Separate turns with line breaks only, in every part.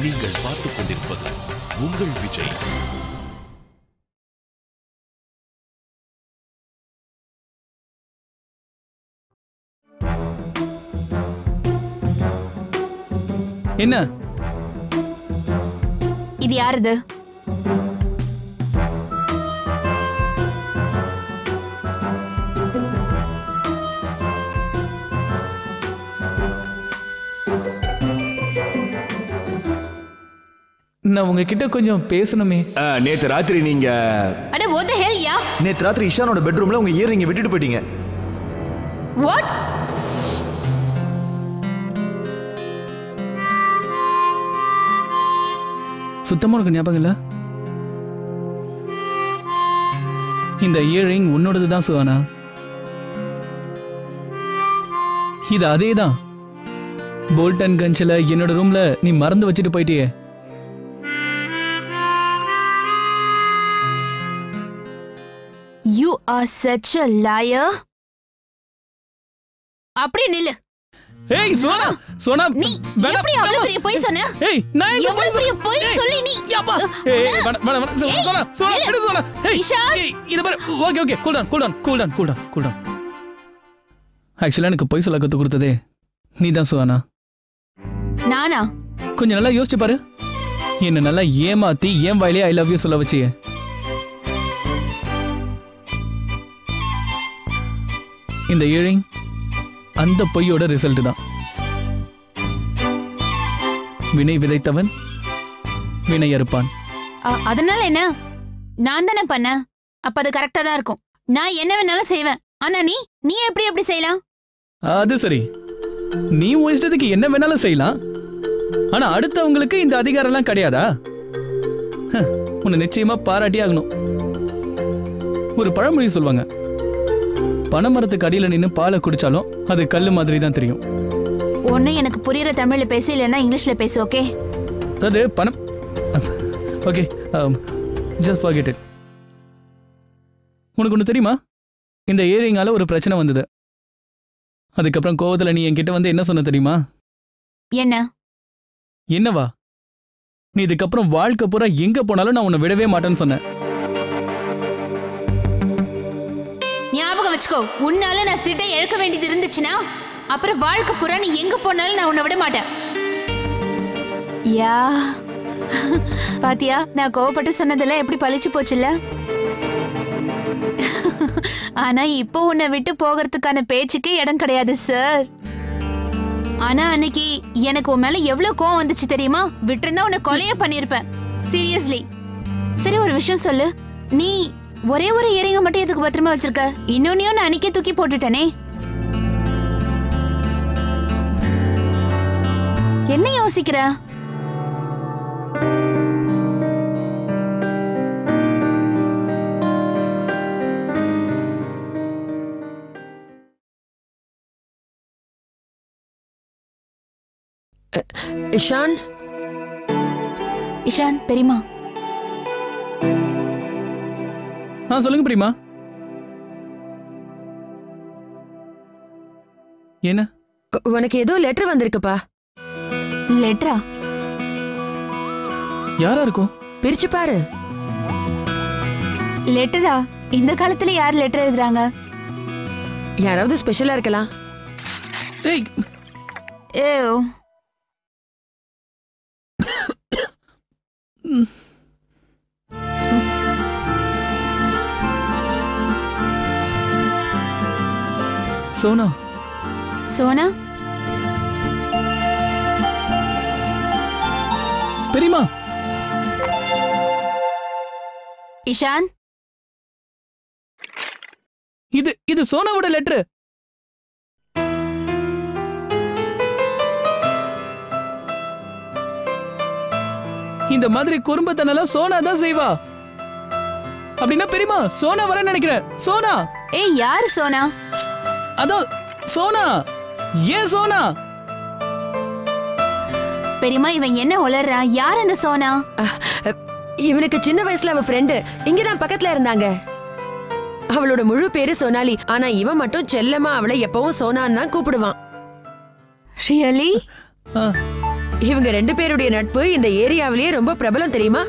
நீங்கள் பார்த்துக் கொண்டிருப்பது உங்கள் விஜய்.
என்ன
இது யாருது?
நான் உங்ககிட்ட கொஞ்சம் பேசணுமே.
நேத்து ராத்திரி நீங்க
அட what the hell யா?
நேத்து ராத்திரி இஷானோட பெட்ரூம்ல உங்க இயரிங்க விட்டுட்டு போயிட்டீங்க.
What?
சுத்தமா உனக்கு ஞாபகம் இல்ல? இந்த இயரிங் உன்னோடது தான் சுவானா. இது அதேதான். போல்டன் கஞ்சில என்னோட ரூம்ல நீ மறந்து வச்சுட்டு போயிட்டியே.
You are such a liar. அப்படியே நில்லு.
ஏய் சோனா, சோனா
நீ எப்படி அவ்வளவு பெரிய பொய் சொன்ன?
ஏய் நான்
எவ்வளவு பெரிய பொய் சொல்லி நீ?
யப்பா. ஏய் வண சோனா, சோனா விடு சோனா. ஏய்
இஷான்.
இது பாரு. Okay cool down. ஆக்சுவலா எனக்கு பொய் சொல்ல கத்து கொடுத்ததே நீதான் சோனா.
நானா?
கொஞ்சம் நல்லா யோசிச்சு பாரு. என்ன நல்லா ஏமாத்தி ஏன் வாயிலே ஐ லவ் யூ சொல்ல வச்சியே. இந்த இயரிங் அந்த பொய்யோட ரிசல்ட் தான். வினை விதைத்தவன் வினை அறுப்பான்.
அதனால என்ன? நான் தானே பண்ணேன். அப்ப அது கரெக்டா தான் இருக்கும். நான் என்ன வேணாலும் செய்வேன். ஆனா நீ எப்படி செய்யலாம்?
அது சரி, நீ உன் இஷ்டத்துக்கு என்ன வேணாலும் செய்யலாம். ஆனா அடுத்தவங்களுக்கு இந்த அதிகாரம் எல்லாம் கிடையாதா? உன்னை நிச்சயமா பாராட்டி ஆகணும். ஒரு பழமொழி சொல்லுவாங்க, பனைமரத்துக்கு அடியில நின்று பாலை குடிச்சாலும் அது கல்லு மாதிரி தான் தெரியும்.
ஒண்ணு எனக்கு புரியுற தமிழ்ல பேசு, இல்லைன்னா இங்கிலீஷ்ல பேசு. ஓகே?
அது பணம். Okay, just forget it. உனக்கு ஒன்று தெரியுமா? இந்த இயரிங்கால ஒரு பிரச்சனை வந்தது. அதுக்கப்புறம் கோவத்துல நீ என்கிட்ட வந்து என்ன சொன்ன தெரியுமா? என்னவா? நீ இதுக்கப்புறம் வாழ்க்கை பூரா எங்க போனாலும் நான் உன்னை விடவே மாட்டேன்னு சொன்னேன்.
ஞாபகம் வச்சுக்கோ, உன்னால நான் சீட்டை இழக்க வேண்டியது இருந்துச்சுன்னா அப்புறம் வாழ்க்கை பூரா நீ எங்க போனாலும் நான் உன்னை விட மாட்டேன். யா பாத்தியா, நான் கோவப்பட்டு சொன்னதெல்லாம் எப்படி பழிச்சு போச்சுல்ல? ஆனா இப்போ உன்னை விட்டு போகிறதுக்கான பேச்சுக்கே இடம் கிடையாது சார். ஆனா அன்னைக்கு எனக்கு உன் மேல எவ்வளவு கோவம் வந்துச்சு தெரியுமா? விட்டுருந்தா உன்னை கொலைய பண்ணிருப்பேன். சீரியஸ்லி. சரி, ஒரு விஷயம் சொல்லு. நீ ஒரே ஒரு இயரிங்க மட்டும் எதுக்கு பத்திரமா வச்சிருக்க? இன்னொன்னையும் நான் அன்னைக்கே தூக்கி போட்டுட்டேனே. என்ன யோசிக்கிற? இஷான் பெரியமா.
சொல்லுங்க பிரியமா. என்ன?
உனக்கு ஏதோ லெட்டர் வந்திருக்குப்பா.
லெட்டரா?
யாரா இருக்கும்?
பிரிச்சு பாரு.
லெட்டரா? இந்த காலத்துல யார் லெட்டர் எழுதுறாங்க?
யாராவது ஸ்பெஷலா இருக்கலாம்.
ஏய்
ஏய்
சோனா.
சோனா?
பெரியமா.
இஷான்,
இது சோனாவோட லெட்டர். இந்த மாதிரி குறும்பத்தனெல்லாம் சோனா தான் செய்வா. அப்படின்னா பெரியமா சோனா வர நினைக்கிறேன். சோனா?
ஏய் யார் சோனா?
அதோ சோனா. ஏன் சோனா?
பெரியமா இவன் என்ன உளறா? யார் அந்த சோனா?
இவனுக்கு சின்ன வயசுல அவ ஃப்ரெண்டு இங்கதான் பக்கத்துல இருந்தாங்க. அவளோட முழு பேரு சோனாலி. ஆனா இவன் மட்டும் செல்லமா அவளை எப்பவும் சோனான்னு தான் கூப்பிடுவான்.
ரியலி?
இவங்க 2 பேருடைய நட்பு இந்த ஏரியாவிலேயே ரொம்ப பிரபலம் தெரியுமா?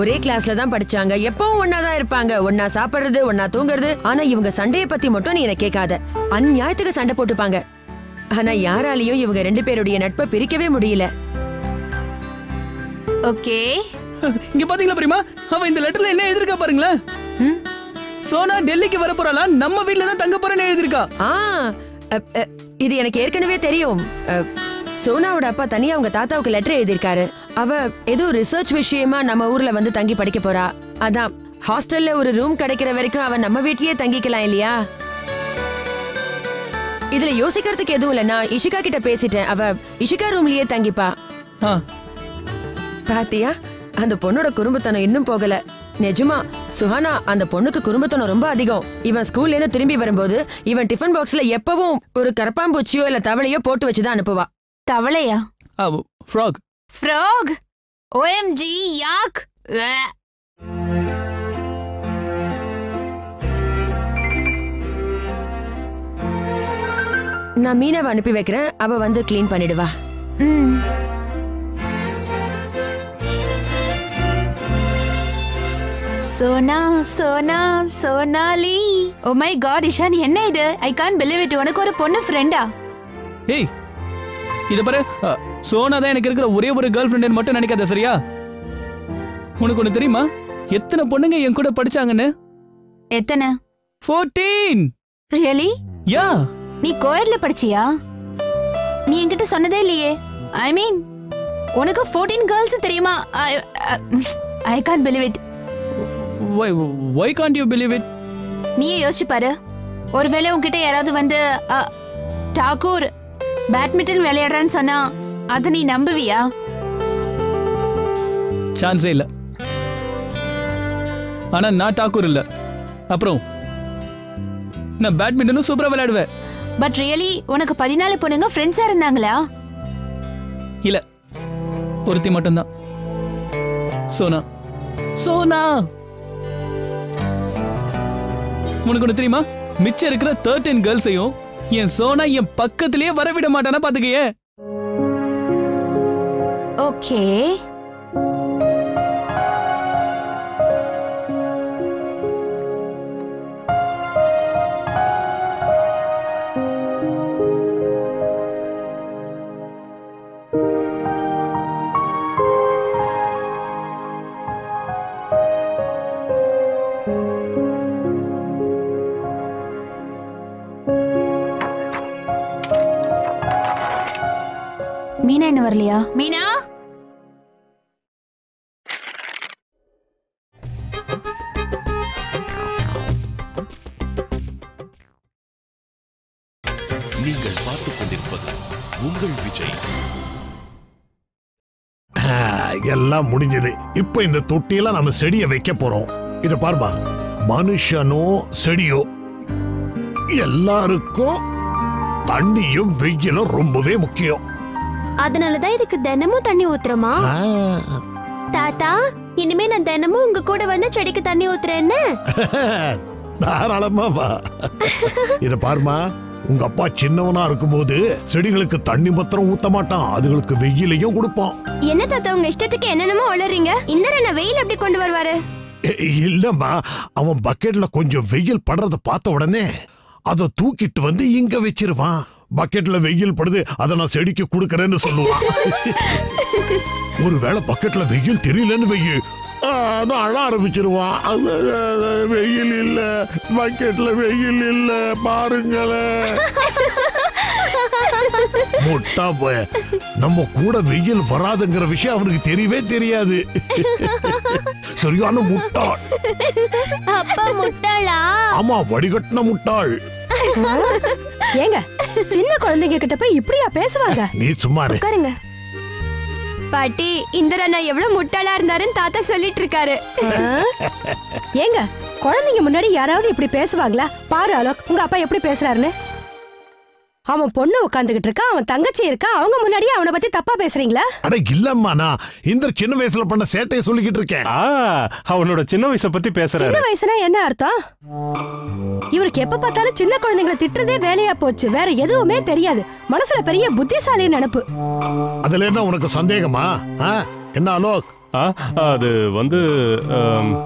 ஒரே கிளாஸ்ல தான் படிச்சாங்க, எப்பவும் ஒன்னா தான் இருப்பாங்க, ஒன்னா சாப்பிடுறது, ஒன்னா தூங்குறது. ஆனா இவங்க சண்டைய பத்தி மட்டும் நீ எனக்கு கேட்காத. அந்நியாயத்துக்கு சண்டை போட்டுப்பாங்க. ஆனா யாராலையும் இவங்க 2 பேருடைய நட்பை பிரிக்கவே முடியல.
ஓகே,
இங்க பாத்தீங்களா பிரியமா, அவ இந்த லெட்டர்ல என்ன எழுதிருக்கா பாருங்களேன். சோனா டெல்லிக்கு வர போறாளா, நம்ம வீட்ல தான் தங்க போறேன்னு எழுதிருக்கா.
இது எனக்கு ஏற்கனவே தெரியும். சோனாவோட அப்பா தனியா அவங்க தாத்தாவுக்கு லெட்டர் எழுதியிருக்காரு. அவ ஏதோ ரிசர்ச் விஷயமா நம்ம ஊர்ல வந்து தங்கி படிக்க போறா. அதான் ஹாஸ்டல்ல ஒரு ரூம் கிடைக்கிற வரைக்கும் அவ நம்ம வீட்லயே தங்கிக்கலாம் இல்லையா? இதுல யோசிக்கிறதுக்கு எதுவும் இல்ல. நான் இஷிகா கிட்ட பேசிட்டேன். அவ இஷிகா ரூம்லயே தங்கிப்பா. பாத்தியா, அந்த பொண்ணோட குறும்புத்தனம் இன்னும் போகல. நிஜமா சுஹானா, அந்த பொண்ணுக்கு குறும்புத்தனம் ரொம்ப அதிகம். இவன் ஸ்கூல்ல இருந்து திரும்பி வரும்போது இவன் டிஃபன் பாக்ஸ்ல எப்பவும் ஒரு கரப்பாம்பூச்சியோ இல்ல தவளையோ போட்டு வச்சுதான் அனுப்புவா.
தவளையா?
ஃப்ராக்.
ஃப்ராக்? OMG, yuck.
நான் மீனாவை அனுப்பி வைக்கிறேன், அவ வந்து கிளீன் பண்ணிடுவா.
Sona Sona Sonali. Oh my god Ishan, என்ன இது? I can't believe it. உனக்கு ஒரு பொண்ணு ஃப்ரெண்டா?
ஏய், இத பாரு, சோனா தான் எனக்கு இருக்கிற ஒரே ஒரு கேர்ள் ஃப்ரெண்ட் மட்டும் நினைக்காத, சரியா? உனக்கு ஒண்ணு தெரியுமா, எத்தனை பொண்ணுங்க என் கூட படிச்சாங்கன்னு?
எத்தனை?
14.
ரியலி?
யா.
நீ கோயட்ல படிச்சியா? நீ என்கிட்ட சொன்னதே இல்லையே. ஐ மீன், உனக்கு 14 கேர்ள்ஸ் தெரியுமா? ஐ can't believe it.
Why can't you believe it?
நீயே யோசிச்சு பாரு. ஒருவேளை உன்கிட்ட யாராவது வந்து டாக்கூர் பேட்மிண்டன் விளையாடுறான்னு சொன்னா அதை நீ நம்புவியா?
சான்ஸே இல்ல. ஆனா நான் டாக்கூர் இல்ல. அப்புறம் நான் பேட்மிண்டனும் சூப்பரா விளையாடுவேன்.
பட் ரியலி உனக்கு 14 பொண்ணுங்க ஃப்ரெண்ட்ஸா இருந்தாங்களா?
இல்ல, ஒருத்தி மட்டும்தான். சோனா. சோனா, உனக்கு ஒண்ணு தெரியுமா, மிச்சம் இருக்கிற 13 கேர்ள்ஸையும் என் சோனா என் பக்கத்திலேயே வரவிட மாட்டானா பாத்துக்கையே.
ஓகே, மீனா என்ன வரலையா? மீனா,
நீங்கள் பார்த்துக் கொண்டிருப்பது உங்கள் விஜய்.
எல்லாம் முடிஞ்சது. இப்ப இந்த தொட்டியெல்லாம் நம்ம செடியை வைக்க போறோம். இத பாருமா, மனுஷனோ செடியோ எல்லாருக்கும் தண்ணியும் வெயிலும் ரொம்பவே முக்கியம்.
அதனாலதான் இதுக்கு தினமும் தண்ணி ஊத்துறோமா? தாத்தா, இனிமே நான் தினமும் உங்க கூட வந்து செடிக்கு தண்ணி ஊத்துறேன்னு.
தாராளமா வா. இத பாருமா, உங்க அப்பா சின்னவனா இருக்கும்போது செடிகளுக்கு தண்ணி மாத்திரம் ஊத்த மாட்டான், அதுகளுக்கு வெயிலையும் கொடுப்பான்.
என்ன தாத்தா, உங்க இஷ்டத்துக்கு என்னென்னமோ வளர்றீங்க. இந்த வெயில் எப்படி கொண்டு வருவாரு?
இல்லம்மா, அவன் பக்கெட்ல கொஞ்சம் வெயில் படுறத பார்த்த உடனே அதை தூக்கிட்டு வந்து இங்க வச்சிருவான். பக்கெட்ல வெயில் படுது, அதை நான் செடிக்கு கொடுக்கறேன்னு சொல்லுவான். ஒருவேளை பக்கெட்ல வெயில் தெரியலன்னு வெயில் அழ ஆரம்பிச்சிருவான். வெயில் இல்ல, பக்கெட்ல வெயில் இல்ல, பாருங்களேன். முட்டா போய, நம்ம கூட வெயில் வராதுங்கிற விஷயம் அவனுக்கு தெரியவே தெரியாது. சரியான முட்டாள்.
அப்பா முட்டாளா?
ஆமா, வடிகட்டின முட்டாள்.
ஏங்க, சின்ன குழந்தைங்க கிட்ட போய் இப்படியா பேசுவாங்க?
நீ சும்மா இரு.
உட்காருங்க. பாட்டி, இந்திரண்ணா எவ்வளவு முட்டாளா இருந்தாருன்னு தாத்தா சொல்லிட்டு இருக்காரு.
ஏங்க, குழந்தைங்க முன்னாடி யாராவது இப்படி பேசுவாங்களா? பாரு அலோக், உங்க அப்பா எப்படி பேசுறாருன்னு. அவன் பொண்ணு உட்காந்துக்கிட்டு இருக்கா, அவன் தங்கச்சி இருக்கா, அவங்க முன்னாடியே அவனை பத்தி தப்பா பேசுறீங்களா?
அட இல்லம்மா, நான் இந்த சின்ன வயசுல பண்ண சேட்டையை சொல்லிக்கிட்டு இருக்கேன்.
அவனோட சின்ன வயசை பத்தி பேசுறேன்.
சின்ன வயசுனா என்ன அர்த்தம்? இவருக்கு எப்ப பார்த்தாலும் சின்ன குழந்தைங்களை திட்டுறதே வேலையா போச்சு, வேற எதுவுமே தெரியாது. மனசுல பெரிய புத்திசாலி நினைப்பு.
அதுல என்ன உனக்கு சந்தேகமா? என்ன அலோக்?
அது வந்து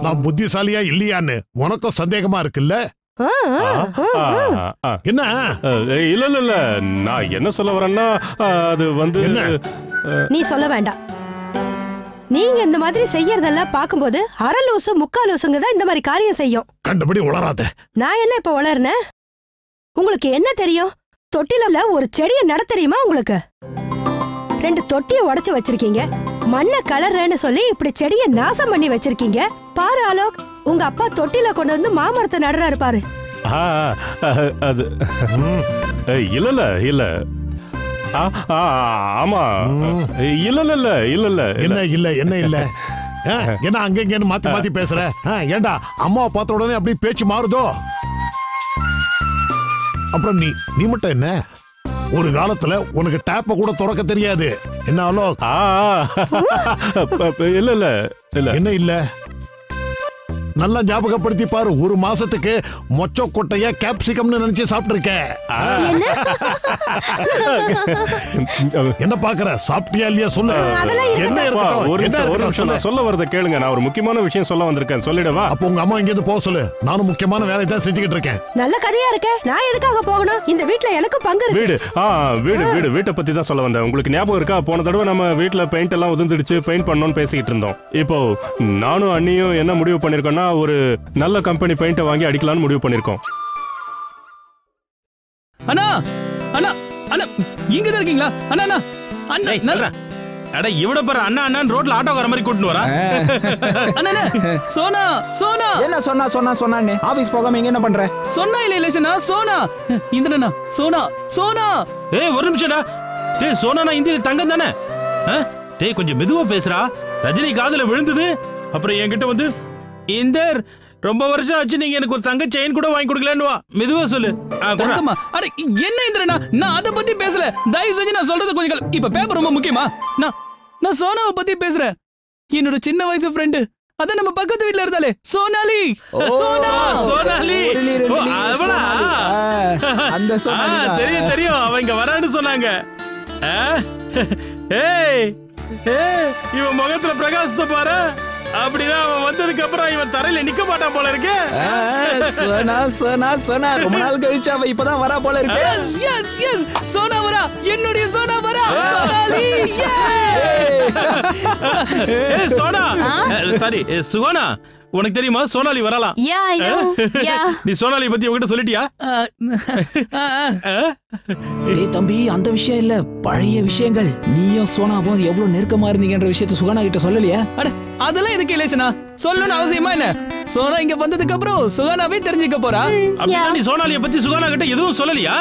நான் புத்திசாலியா இல்லையான்னு உனக்கும் சந்தேகமா இருக்குல்ல? என்ன?
இல்ல இல்ல இல்ல, நான் என்ன சொல்ல வரேன்னா அது வந்து
நீ சொல்ல வேண்டாம். நீங்க இந்த மாதிரி செய்யறதெல்லாம் பாக்கும்போது அரலூசு முக்காலூசுங்க தான் இந்த மாதிரி காரியம் செய்யும்.
கண்டபடி உளராத.
நான் என்ன இப்ப உளர்னேன்? உங்களுக்கு என்ன தெரியும்? தொட்டில ஒரு செடியை நட தெரியுமா உங்களுக்கு? 2 தொட்டியை உடைச்சு வச்சிருக்கீங்க. மண்ணை கலர்றேன்னு சொல்லி இப்படி செடியை நாசம் பண்ணி வச்சிருக்கீங்க. பாரு அலோக், உங்க அப்பா தொட்டில கொண்டு வந்து மாமரத்தை நடுறாரு பாரு.
அது இல்ல இல்ல இல்ல. ஆமா இல்ல இல்ல இல்ல இல்ல இல்ல.
என்ன இல்ல என்ன இல்ல? என்ன அங்க மாத்தி மாத்தி பேசுற? ஏண்டா அம்மாவை பார்த்த உடனே அப்படி பேச்சு மாறுதோ? அப்புறம் நீ மட்டும் என்ன? ஒரு காலத்துல உனக்கு டேப்ப கூட திறக்க தெரியாது. என்ன அலோக்?
இல்ல இல்ல இல்ல.
என்ன இல்ல? நல்லா ஞாபகப்படுத்தி பாரு. 1 மாசத்துக்கு மொச்ச கொட்டைய கேப்சிகம்னு நினைச்சு சாப்பிட்டு இருக்க. என்ன பாக்குற? சாப்பிட்டியா இல்லையா சொல்லு.
என்ன ஒரு நிமிஷம், நான் சொல்ல வரத கேளுங்க. நான் ஒரு முக்கியமான விஷயம் சொல்ல வந்திருக்கேன், சொல்லிடவா?
அப்ப உங்க அம்மா இங்க இருந்து போக சொல்லு. நானும் முக்கியமான வேலையை தான் செஞ்சுக்கிட்டு இருக்கேன்.
நல்ல கதையா இருக்க. நான் எதுக்காக போகணும்? இந்த வீட்ல எனக்கு பங்கு இருக்கு.
வீட்டை பத்தி தான் சொல்ல வந்தேன். உங்களுக்கு ஞாபகம் இருக்கா? போன தடவை நம்ம வீட்டுல பெயிண்ட் எல்லாம் உதிர்ந்துடுச்சு, பெயிண்ட் பண்ணணும்னு பேசிக்கிட்டு இருந்தோம். இப்போ நானும் அண்ணியும் என்ன முடிவு பண்ணிருக்கோம்னா, ஒரு நல்ல கம்பெனி பெயிண்ட் வாங்கி அடிக்கலாம்னு முடிவு பண்ணிருக்கோம்.
அண்ணா அண்ணா அண்ணா இங்க தான் இருக்கீங்களா? அண்ணா அண்ணா அண்ணா நல்ல
அட இவட பாரு, அண்ணா அண்ணான்னு ரோட்ல ஆட்டோ வர மாதிரி கூட்டிட்டு வரா.
அண்ணா சோனா சோனா
என்ன சொன்னா ஆபீஸ் போகாம இங்க என்ன பண்ற?
சொன்னா இல்ல இல்ல சோனா இந்திரனா சோனா சோனா.
ஏய் ஒரு நிமிஷம்டா. டேய் சோனா, நான் இந்தியில தங்கம் தானே? டேய் கொஞ்சம் மெதுவா பேசுறா. ரஜினி காதுல விழுந்தது. அப்புறம் என்கிட்ட வந்து இந்தர் ரொம்ப வருஷம் ஆச்சு, நீங்க எனக்கு ஒரு தங்க செயின் கூட வாங்கி கொடுக்கலன்னு வா. மெதுவா சொல்லு.
அட என்ன இந்திரனா, நான் அத பத்தி பேசல. தயவு செஞ்சு நான் சொல்றது கொஞ்சம் இப்ப பேப்பர் ரொம்ப முக்கியமா. நான் சோனாவை பத்தி பேசுறேன். என்னோட சின்ன வயசு ஃப்ரெண்டு, அத நம்ம பக்கத்து வீட்ல இருந்தாலே சோனாலி.
சோனாலி அவளா?
அந்த சோனாலி
தெரியும். அவங்க வரான்னு சொன்னாங்க. ஏய் இவன் முகத்துல பிரகாசத்தை பாரு. அப்படின்னா அவன் வந்ததுக்கு அப்புறம் இவன் தரையில நிக்க மாட்டான் போல இருக்கு.
சோனா ரொம்ப நாள் கழிச்சு அவ இப்பதான் வரா போல இருக்கு.
எஸ் சோனா வரா, என்னுடைய சோனா வரா.
சோனா சாரி சுகோனா, உனக்கு தெரியுமா சோனாலி வரலாம்? நீ சோனாலி பத்தி உங்ககிட்ட சொல்லிட்டியா?
டேய் தம்பி, அந்த விஷயம் இல்ல, பழைய விஷயங்கள். நீயும் சோனாவும் எவ்வளவு நெருக்கமா இருந்தீங்கன்ற விஷயத்தை சுகானா கிட்ட சொல்லலையா?
அட அதெல்லாம் எதுக்கு இலேஷனா? சொல்லணும்னு அவசியமா என்ன? சோனா இங்க வந்ததுக்கு அப்புறம் சுகானாவே தெரிஞ்சுக்க போறா.
அப்படின்னா நீ சோனாலிய பத்தி சுகானா கிட்ட எதுவும் சொல்லலையா?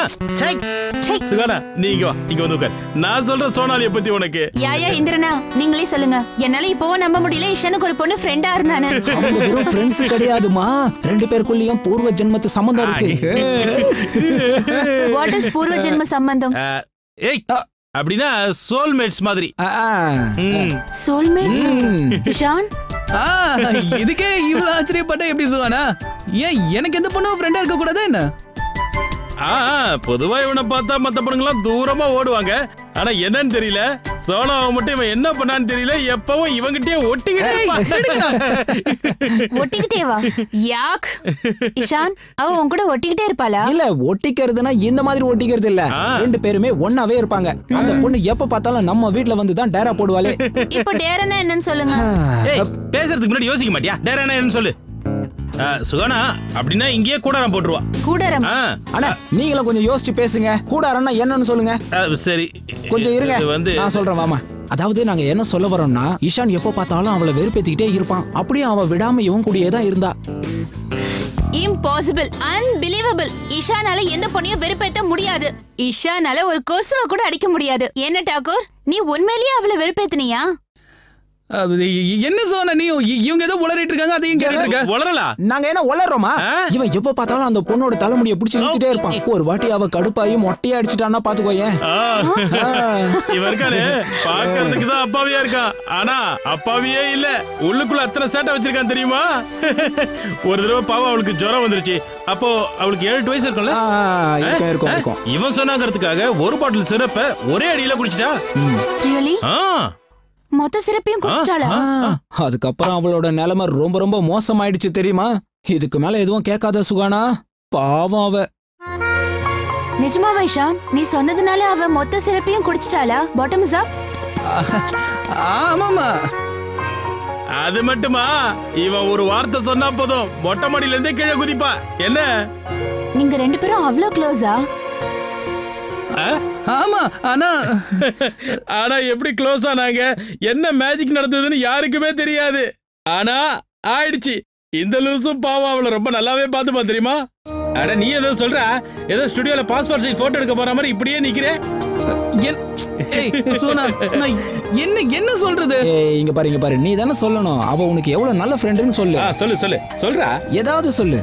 சுகானா நீ இங்க வா, இங்க வந்து உட்கார். நான் சொல்ற சோனாலிய பத்தி உனக்கு.
யா இந்திரனா, நீங்களே சொல்லுங்க. என்னால இப்போவும் நம்ப முடியல, இஷனுக்கு ஒரு பொண்ணு ஃப்ரெண்டா இருந்தானே.
அவங்க வெறும் ஃப்ரெண்ட்ஸ் கிடையாதுமா, 2 பேருக்குள்ளேயும் பூர்வ ஜென்மத்து சம்பந்தம் இருக்கு.
வாட் இஸ் பூர்வ ஜென்ம சம்பந்தம்?
ஏய் அப்படினா சோல்மேட்ஸ் மாதிரி.
சோல்மேட் இஷான்?
இதுக்கே இவ்வளவு ஆச்சரியப்பட்ட எப்படி சுகானா? ஏன் எனக்கு எந்த பொண்ணும் ஃப்ரெண்டா இருக்க கூடாது என்ன?
பொதுவா இவனை பார்த்தா மத்த பொண்ணுங்களாம் தூரமா ஓடுவாங்க. ஆனா என்னன்னு தெரியல, சோனாவை மட்டும் இவன் என்ன பண்ணான்னு தெரியல, எப்பவும் இவங்கிட்டே
ஒட்டிக்கிட்டே வா. யாக் இஷான், அவ உன் கூட ஒட்டிக்கிட்டே இருப்பாளா?
இல்ல, ஒட்டிக்கிறதுனா இந்த மாதிரி ஒட்டிக்கிறது இல்ல. 2 பேருமே ஒண்ணாவே இருப்பாங்க. அந்த பொண்ணு எப்ப பார்த்தாலும் நம்ம வீட்ல வந்து தான் டேரா போடுவாளே.
இப்போ டேரானா என்னன்னு சொல்லுங்க.
பேசுறதுக்கு முன்னாடி யோசிக்க மாட்டியா? டேரானா என்னன்னு சொல்லு. சுகானா அப்படின்னா இங்கேயே கூடாரம் போட்டுருவா.
கூடாரம்?
அண்ணா நீங்களும் கொஞ்சம் யோசிச்சு பேசுங்க. கூடாரம்னா என்னன்னு சொல்லுங்க.
சரி
கொஞ்சம் இருங்க, நான் சொல்றேன் வாமா. அதாவது நாங்க என்ன சொல்ல வரோம்னா, இஷான் எப்ப பார்த்தாலும் அவளை வெறுப்பேத்திக்கிட்டே இருப்பான். அப்படியே அவ விடாம இவன் கூடயே தான் இருந்தா.
Impossible, unbelievable. இஷானால எந்த பொண்ணையும் வெறுப்பேத்த முடியாது. இஷானால ஒரு கொசுவை கூட அடிக்க முடியாது. என்ன டாக்கூர், நீ உண்மையிலேயே அவளை வெறுப்பேத்தினியா?
என்ன சொன்ன நீ இவங்க ஏதோ உளறிட்டு இருக்காங்க அதையும் கேட்டுட்டு இருக்க.
உளறலா?
நாங்க என்ன உளறோமா? இவன் எப்ப பார்த்தாலும் அந்த பொண்ணோட தலைமுடியை பிடிச்சி இழுத்துட்டே இருப்பான். ஒரு வாட்டி அவ கடுப்பாயி மொட்டையா அடிச்சிட்டான்னா பாத்துக்கோயேன்.
இவன் இருக்கானே பாக்கிறதுக்கு தான் அப்பாவியா இருக்கான், ஆனா அப்பாவியே இல்ல. உள்ளுக்குள்ள அத்தனை சேட்டை வச்சிருக்கான் தெரியுமா? ஒரு தடவை பாவம் அவளுக்கு ஜுரம் வந்துருச்சு. அப்போ அவளுக்கு 7 வயசு இருக்கும்ல.
இருக்கும்.
இவன் சொன்னாங்கிறதுக்காக ஒரு பாட்டில் சிரப்ப ஒரே அடியில குடிச்சிட்டா.
ரியலி? மொத்த சிரப்பையும் குடிச்சிட்டாளா?
அதுக்கப்புறம் அவளோட நிலைமை ரொம்ப ரொம்ப மோசமாயிடுச்சு தெரியுமா? இதுக்கு மேல எதுவும் கேட்காத சுகானா, பாவம் அவ.
நிஜமாவா இஷான்? நீ சொன்னதுனால அவ மொத்த சிரப்பையும் குடிச்சிட்டாளா? பாட்டம்ஸ் அப்.
ஆமாமா.
அது மட்டுமா, இவன் ஒரு வார்த்தை சொன்னா போதும் மொட்டை மாடியில இருந்தே கீழே குதிப்பா. என்ன
நீங்க 2 பேரும் அவ்ளோ க்ளோஸா?
ஆமா.
ஆனா எப்படி க்ளோஸ் ஆனாங்க, என்ன மேஜிக் நடந்ததுன்னு யாருக்குமே தெரியாது. ஆனா ஆயிடுச்சு. இந்த லூசும் பாவம் அவளை ரொம்ப நல்லாவே பார்த்துப்பா தெரியுமா? அட நீ ஏதோ சொல்ற, ஏதோ ஸ்டுடியோல பாஸ்போர்ட் சைஸ் போட்டோ எடுக்க போற மாதிரி இப்படியே நிக்கிறே.
என்ன சொல்றது?
இங்க பாரு, நீ தானே சொல்லணும். அவ உனக்கு எவ்வளவு நல்ல ஃப்ரெண்டுன்னு சொல்லு.
சொல்றா,
ஏதாவது சொல்லு.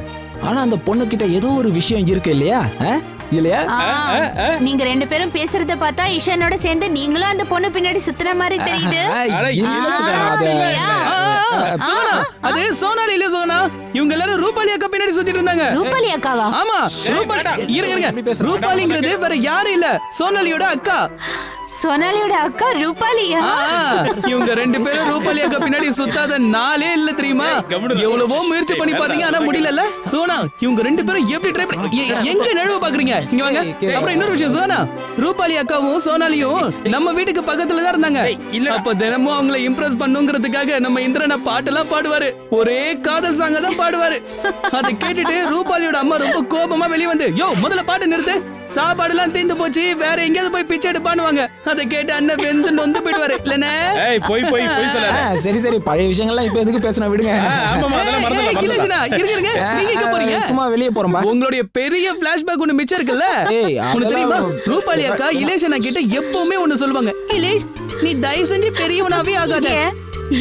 ஆனா அந்த பொண்ணு கிட்ட ஏதோ ஒரு விஷயம் இருக்கு இல்லையா? இல்லையா?
நீங்க 2 பேரும் பேசுறத பார்த்தா இஷானோட சேர்ந்து நீங்களும் அந்த பொண்ணு பின்னாடி சுத்துற மாதிரி தெரியுது.
அது சோனாலி இல்ல சோனா. இவங்க எல்லாரும் ரூபாலி அக்கா பின்னாடி சுத்திட்டு இருந்தாங்க.
ரூபாலி அக்காவா?
ஆமா. இருங்க. ரூபாலிங்கிறது வேற யாரும் இல்ல, சோனாலியோட அக்கா.
சோனாலியோட அக்கா ரூபாலியா?
இவங்க 2 பேரும் ரூபாலி அக்கா பின்னாடி சுத்தாத நாளே இல்ல தெரியுமா? எவ்வளவோ முயற்சி பண்ணி பாத்தீங்க, ஆனா முடியல. சோனா, இவங்க 2 பேரும் எப்படி ட்ரை எங்க நழுவ பாக்குறீங்க? இங்க வாங்க. அப்புறம் இன்னொரு விஷயம் சோனா, ரூபாலி அக்காவும் சோனாலியும் நம்ம வீட்டுக்கு பக்கத்துல தான் இருந்தாங்க. அப்ப தினமும் அவங்கள இம்ப்ரெஸ் பண்ணுங்கிறதுக்காக நம்ம இந்திரனை பாட்டெல்லாம் பாடுவாரு. ஒரே காதல் சாங்க தான் பாடுவாரு. அதை கேட்டுட்டு ரூபாலியோட அம்மா ரொம்ப கோபமா வெளியே வந்து, யோ முதல்ல பாட்டு நிறுத்து, சாப்பாடு எல்லாம் தீந்து போச்சு, வேற எங்கேயாவது போய் பிச்சை எடுப்பானுவாங்க. அதை கேட்டு அண்ணன் வெந்து நொந்து போயிடுவாரு. இல்லனே
போய் சொல்லாத.
சரி பழைய விஷயங்கள்லாம் இப்ப எதுக்கு பேசணும் விடுங்க.
நீங்க எங்க போறீங்க?
சும்மா வெளியே போறோம்.
உங்களுடைய பெரிய பிளாஷ்பேக் ஒண்ணு மிச்சம் இருக்குல்ல. தெரியுமா, ரூபாலி அக்கா இலேஷனா கிட்ட எப்பவுமே ஒண்ணு சொல்லுவாங்க, இலேஷ் நீ தயவு செஞ்சு பெரியவனாவே ஆகாத.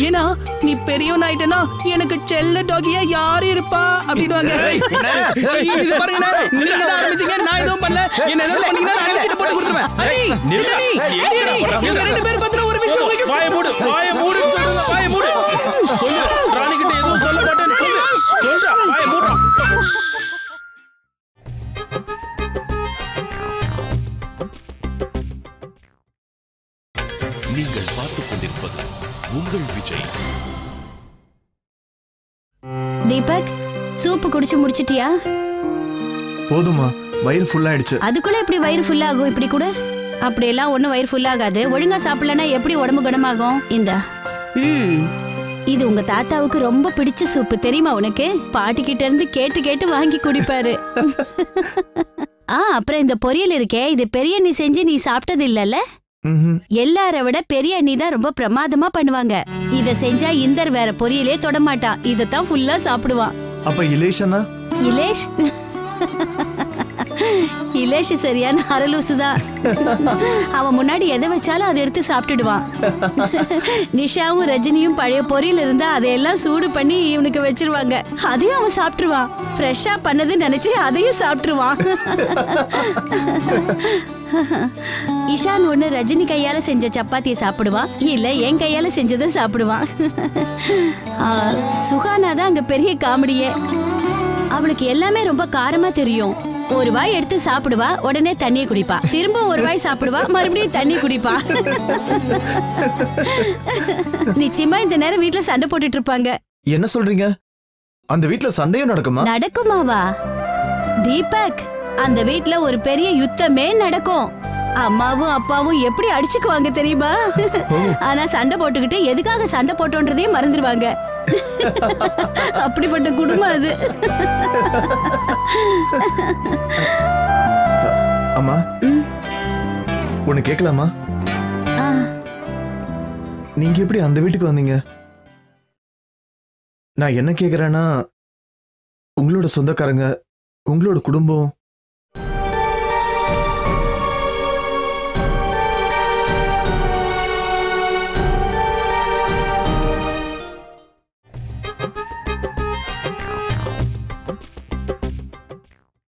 ஏன்னா நீ பெரியவன் ஆயிட்டனா எனக்கு செல்ல டாகியா யாரு இருப்பா அப்படிடுவாங்க. இது பாருங்க, நீங்க தான் ஆரம்பிச்சீங்க, நான் எதுவும் பண்ணல. என்ன ஏதாவது பண்ணீங்கன்னா நான் கிட்ட போட்டு கொடுத்துருவேன். நீங்க 2 பேர் பத்தின ஒரு விஷயம்
வாய மூடு சொல்லு. ராணி கிட்ட எதுவும் சொல்ல மாட்டேன்னு சொல்றா. வாய மூடுறா.
நீங்கள் பார்த்துக் கொண்டிருப்பது உங்கள் விஜய்.
தீபக், சூப்பு குடிச்சு முடிச்சிட்டியா?
போதுமா, வயிறு ஃபுல் ஆயிடுச்சு.
அதுக்குள்ள எப்படி வயிறு ஃபுல் ஆகும்? இப்படி கூட அப்படியெல்லாம் ஒன்றும் வயிறு ஃபுல் ஆகாது. ஒழுங்கா சாப்பிடலன்னா எப்படி உடம்பு குணமாகும்? இந்த இது உங்க தாத்தாவுக்கு ரொம்ப பிடிச்ச சூப்பு தெரியுமா உனக்கு? பாட்டி கிட்ட இருந்து கேட்டு வாங்கி குடிப்பாரு. அப்புறம் இந்த பொரியல் இருக்கே, இது பெரிய நீ செஞ்சு நீ சாப்பிட்டது இல்லல்ல? எல்லார விட பெரிய அண்ணி தான் ரொம்ப பிரமாதமா பண்ணுவாங்க. இத செஞ்சா இந்தர் வேற பொரியலே தொட மாட்டான், இதத்தான் ஃபுல்லா சாப்பிடுவான்.
அப்ப இலேஷனா?
இலேஷ் இலேஷ் சரியான அரலூசுதான். அவன் முன்னாடி எதை வச்சாலும் அதை எடுத்து சாப்பிட்டுடுவான். நிஷாவும் ரஜினியும் பழைய பொரியல் இருந்தா அதையெல்லாம் சூடு பண்ணி இவனுக்கு வச்சிருவாங்க. அதையும் அவன் சாப்பிட்டுருவான். ஃப்ரெஷ்ஷா பண்ணது நினைச்சு அதையும் சாப்பிட்டுருவான். இஷான் ஒண்ணு ரஜினி கையால செஞ்ச சப்பாத்தியை சாப்பிடுவான், இல்ல என் கையால செஞ்சதை சாப்பிடுவான். சுகானா தான் அங்க பெரிய காமெடியே. அவளுக்கு எல்லாமே ரொம்ப காரமா தெரியும். ஒரு வாய் எடுத்து சாப்பிடுவா, உடனே தண்ணியை குடிப்பா. திரும்ப ஒரு வாய் சாப்பிடுவா, மறுபடியும் தண்ணி குடிப்பா. நிச்சயமா இந்த நேரம் வீட்டுல சண்டை போட்டுட்டு இருப்பாங்க.
என்ன சொல்றீங்க? அந்த வீட்டுல சண்டையும் நடக்குமா?
நடக்குமாவா தீபக்? அந்த வீட்டுல ஒரு பெரிய யுத்தமே நடக்கும். அம்மாவும் அப்பாவும் எப்படி அடிச்சுக்குவாங்க தெரியுமா? ஆனா சண்டை போட்டுக்கிட்டு எதுக்காக சண்டை போட்டோன்றதையும் மறந்துடுவாங்க. அப்படிப்பட்ட குடும்பம் அது.
அம்மா, ஒண்ணு கேட்கலாமா? நீங்க எப்படி அந்த வீட்டுக்கு வந்தீங்க? நான் என்ன கேக்குறேன்னா, உங்களோட சொந்தக்காரங்க, உங்களோட குடும்பம்